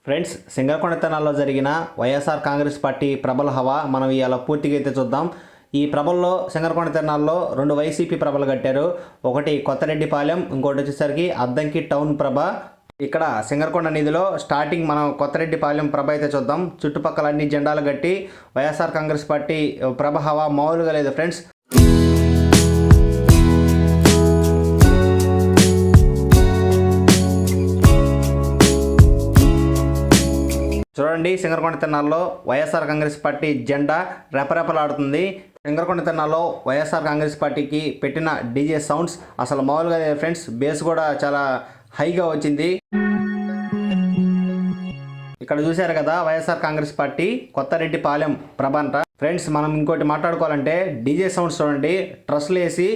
Friends, సింగరకొండతనాల్లో జరిగిన YSR Congress party ప్రబల హవా మనం ఇవాళ పూర్తిగా అయితే చూద్దాం. ఈ ప్రభల్లో సింగరకొండతనాల్లో 2 వైసీపీ ప్రభలు కట్టారు. ఒకటి కొత్తరెడ్డిపాలెం, ఇంకోటి వచ్చేసరికి అద్దంకి టౌన్ ప్రభ. ఇక్కడ సింగరకొండ నిధిలో స్టార్టింగ్ మనం కొత్తరెడ్డిపాలెం ప్రభ అయితే చూద్దాం. చుట్టుపక్కల అన్ని జెండాలు కట్టి వైఎస్ఆర్ కాంగ్రెస్ పార్టీ ప్రభ హవా మామూలుగా లేదు ఫ్రెండ్స్. చూడండి, సింగరకొండతనాల్లో వైఎస్ఆర్ కాంగ్రెస్ పార్టీ జెండా రెపరెపలాడుతుంది. సింగరకొండతనాల్లో వైఎస్ఆర్ కాంగ్రెస్ పార్టీకి పెట్టిన డీజే సౌండ్స్ అసలు మామూలుగా ఫ్రెండ్స్. బేస్ కూడా చాలా హైగా వచ్చింది. ఇక్కడ చూశారు కదా, వైఎస్ఆర్ కాంగ్రెస్ పార్టీ కొత్తరెడ్డిపాలెం ప్రభ అంట. ఫ్రెండ్స్, మనం ఇంకోటి మాట్లాడుకోవాలంటే డీజే సౌండ్స్ చూడండి. ట్రస్లు వేసి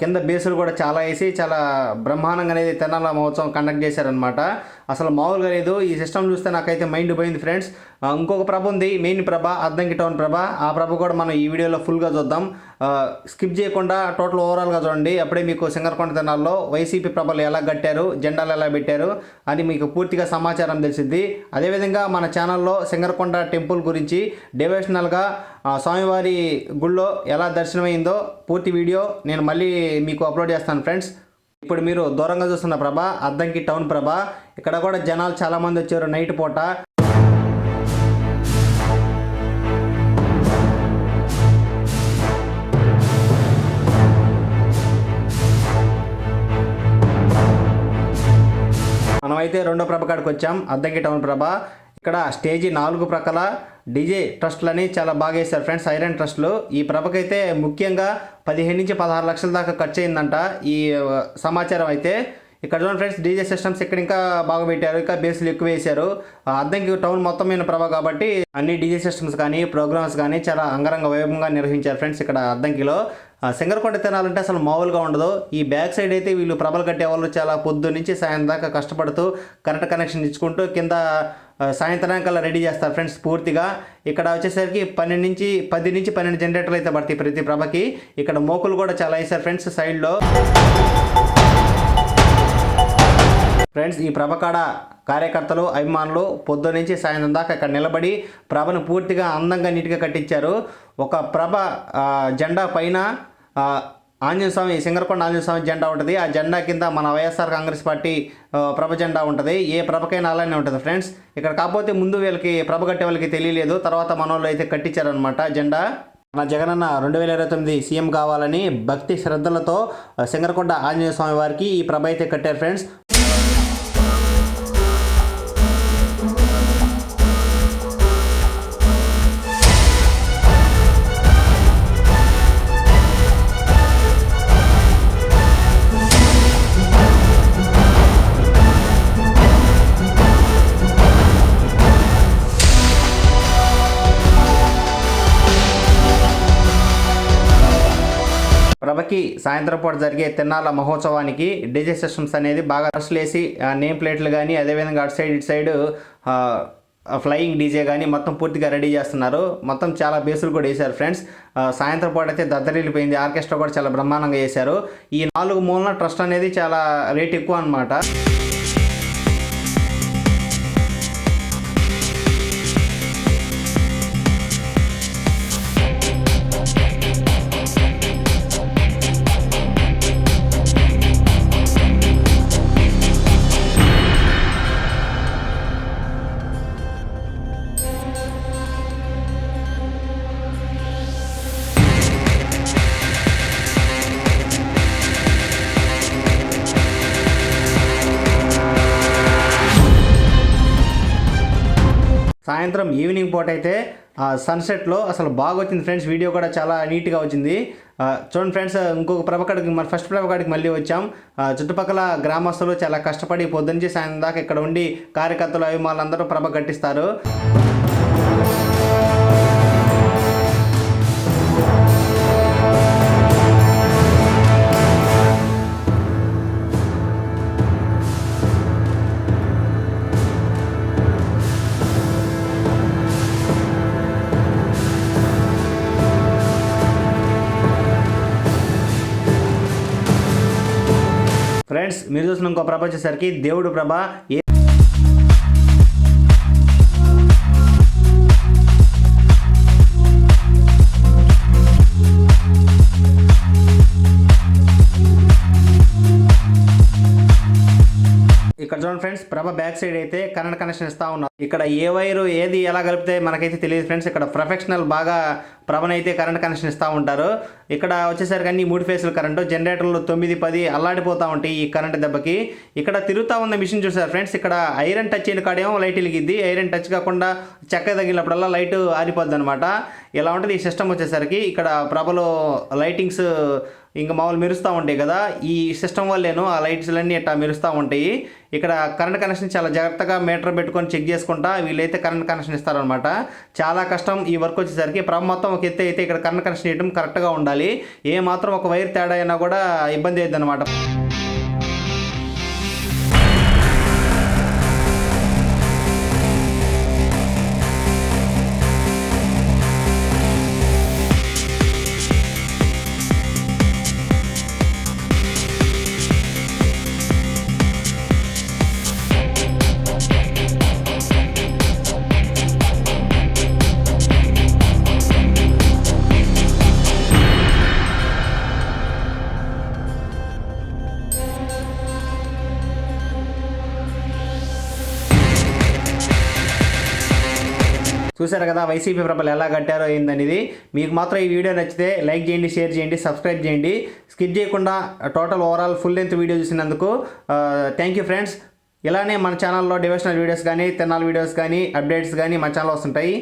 కింద బేసులు కూడా చాలా వేసి చాలా బ్రహ్మాండంగా అనేది తెనాల మహోత్సవం కండక్ట్ చేశారనమాట. అసలు మామూలుగా లేదు. ఈ సిస్టమ్ చూస్తే నాకైతే మైండ్ పోయింది ఫ్రెండ్స్. ఇంకొక ప్రభ ఉంది, మెయిన్ ప్రభ, అద్దంకి టౌన్ ప్రభ. ఆ ప్రభ కూడా మనం ఈ వీడియోలో ఫుల్గా చూద్దాం. స్కిప్ చేయకుండా టోటల్ ఓవరాల్గా చూడండి. అప్పుడే మీకు సింగరకొండతనాల్లో వైసీపీ ప్రభలు ఎలా కట్టారు, జెండాలు ఎలా పెట్టారు అని మీకు పూర్తిగా సమాచారం తెలిసిద్ది. అదేవిధంగా మన ఛానల్లో సింగరకొండ టెంపుల్ గురించి డివోషనల్గా స్వామివారి గుళ్ళో ఎలా దర్శనమైందో పూర్తి వీడియో నేను మళ్ళీ మీకు అప్లోడ్ చేస్తాను ఫ్రెండ్స్. ఇప్పుడు మీరు దూరంగా చూస్తున్న ప్రభ అద్దంకి టౌన్ ప్రభ. ఇక్కడ కూడా జనాలు చాలామంది వచ్చారు నైట్ పూట. మనమైతే రెండో ప్రభ కాడికి వచ్చాం, అద్దంకి టౌన్ ప్రభ. ఇక్కడ స్టేజీ 4 ప్రక్కల డీజే ట్రస్ట్లని చాలా బాగా వేశారు ఫ్రెండ్స్, ఐరన్ ట్రస్ట్లు. ఈ ప్రభకైతే ముఖ్యంగా 15 నుంచి 16 లక్షల దాకా ఖర్చు అయిందంట ఈ సమాచారం అయితే. ఇక్కడ చూడండి ఫ్రెండ్స్, డీజే సిస్టమ్స్ ఇక్కడ ఇంకా బాగా పెట్టారు, ఇంకా బేస్లు ఎక్కువ వేశారు. అద్దంకి టౌన్ మొత్తం మీద ప్రభ కాబట్టి అన్ని డీజే సిస్టమ్స్ కానీ ప్రోగ్రామ్స్ కానీ చాలా అంగరంగ వైభవంగా నిర్వహించారు ఫ్రెండ్స్. ఇక్కడ అద్దంకిలో సింగరకొండ అంటే అసలు మామూలుగా ఉండదు. ఈ బ్యాక్ సైడ్ అయితే వీళ్ళు ప్రభలు కట్టేవాళ్ళు చాలా పొద్దు నుంచి సాయం దాకా కష్టపడుతూ కరెంట్ కనెక్షన్ ఇచ్చుకుంటూ కింద సాయంత్రానికల్లా రెడీ చేస్తారు ఫ్రెండ్స్ పూర్తిగా. ఇక్కడ వచ్చేసరికి 10 నుంచి 12 జనరేటర్లు అయితే పడతాయి ప్రతి ప్రభకి. ఇక్కడ మోకులు కూడా చాలా వేశారు ఫ్రెండ్స్ సైడ్లో. ఫ్రెండ్స్, ఈ ప్రభ కాడ కార్యకర్తలు అభిమానులు పొద్దు నుంచి సాయంత్రం దాకా ఇక్కడ నిలబడి ప్రభను పూర్తిగా అందంగా నీట్గా కట్టించారు. ఒక ప్రభ జెండా పైన ఆంజనేయ స్వామి, సింగరకొండ ఆంజనేయ స్వామి జెండా ఉంటుంది. ఆ జెండా కింద మన వైఎస్ఆర్ కాంగ్రెస్ పార్టీ ప్రభ జెండా ఉంటుంది. ఏ ప్రభకైనా అలానే ఉంటుంది ఫ్రెండ్స్. ఇక్కడ కాకపోతే ముందు వీళ్ళకి ప్రభ కట్టే వాళ్ళకి తెలియలేదు, తర్వాత మన వాళ్ళు అయితే కట్టించారనమాట జెండా. మన జగనన్న 2029 సీఎం కావాలని భక్తి శ్రద్ధలతో సింగరకొండ ఆంజనేయ స్వామి వారికి ఈ ప్రభ అయితే కట్టారు ఫ్రెండ్స్. ప్రభకి సాయంత్రం పూట జరిగే తిన్నాల మహోత్సవానికి డీజే సిస్టమ్స్ అనేది బాగా రష్లేసి నేమ్ ప్లేట్లు కానీ అదేవిధంగా అటు సైడ్ ఇటు సైడ్ ఫ్లయింగ్ డీజే కానీ మొత్తం పూర్తిగా రెడీ చేస్తున్నారు. మొత్తం చాలా బేసులు కూడా వేశారు ఫ్రెండ్స్. సాయంత్రం పూట అయితే దద్దరిల్లిపోయింది. ఆర్కెస్ట్రా కూడా చాలా బ్రహ్మాండంగా వేశారు. ఈ 4 మూలన ట్రస్ట్ అనేది చాలా రేట్ ఎక్కువ అనమాట. సాయంత్రం ఈవినింగ్ పూట అయితే సన్సెట్లో అసలు బాగా వచ్చింది ఫ్రెండ్స్. వీడియో కూడా చాలా నీట్గా వచ్చింది. చూడండి ఫ్రెండ్స్, ఇంకొక ప్రభకాడికి మన ఫస్ట్ ప్రభకాడికి మళ్ళీ వచ్చాం. చుట్టుపక్కల గ్రామస్తులు చాలా కష్టపడి పొద్దున్నుంచి సాయంత్రం దాకా ఇక్కడ ఉండి కార్యకర్తలు అభిమానులందరూ ప్రభ కట్టిస్తారు. ఫ్రెండ్స్, మీరు చూసిన ఇంకో ప్రభ వచ్చేసరికి దేవుడు ప్రభ. ఫ్రెండ్స్ ప్రభ బ్యాక్ సైడ్ అయితే కరెంట్ కనెక్షన్ ఇస్తా ఉన్నారు. ఇక్కడ ఏ వైరు ఏది ఎలా కలిపితే మనకైతే తెలియదు ఫ్రెండ్స్. ఇక్కడ ప్రొఫెషనల్ బాగా ప్రభనైతే కరెంట్ కనెక్షన్ ఇస్తూ ఉంటారు. ఇక్కడ వచ్చేసరికి అన్ని 3 ఫేసులు కరెంటు, జనరేటర్లు 9, 10 అల్లాడిపోతూ ఉంటాయి ఈ కరెంట్ దెబ్బకి. ఇక్కడ తిరుగుతూ ఉన్న మిషన్ చూసారు ఫ్రెండ్స్. ఇక్కడ ఐరన్ టచ్ అయిన కాడేమో లైట్ వెలిగిద్ది, ఐరన్ టచ్ కాకుండా చెక్క తగిలినప్పుడల్లా లైట్ ఆరిపోద్ది అనమాట. ఇలా ఉంటుంది ఈ సిస్టమ్ వచ్చేసరికి. ఇక్కడ ప్రభలో లైటింగ్స్ ఇంకా మామూలు మెరుస్తూ ఉంటాయి కదా, ఈ సిస్టమ్ వల్లేను ఆ లైట్స్లన్నీ ఇట్లా మెరుస్తూ ఉంటాయి. ఇక్కడ కరెంట్ కనెక్షన్ చాలా జాగ్రత్తగా మీటర్ పెట్టుకొని చెక్ చేసుకుంటా వీళ్ళైతే కరెంట్ కనెక్షన్ ఇస్తారనమాట. చాలా కష్టం ఈ వర్క్ వచ్చేసరికి. ప్రభ మొత్తం ఒక ఎత్తు అయితే ఇక్కడ కరెంట్ కనెక్షన్ ఇవ్వడం కరెక్ట్గా ఉండాలి. ఏ మాత్రం ఒక వైర్ తేడా అయినా కూడా ఇబ్బంది అవుతుంది అనమాట. చూసారు కదా వైసీపీ ప్రభలు ఎలా కట్టారో ఏందనేది. మీకు మాత్రం ఈ వీడియో నచ్చితే లైక్ చేయండి, షేర్ చేయండి, సబ్స్క్రైబ్ చేయండి. స్కిప్ చేయకుండా total overall full length video చూసినందుకు థ్యాంక్ యూ ఫ్రెండ్స్. ఇలానే మన ఛానల్లో డివోషనల్ వీడియోస్ కానీ, తిన్నాల వీడియోస్ కానీ, అప్డేట్స్ కానీ మన ఛానల్ వస్తుంటాయి.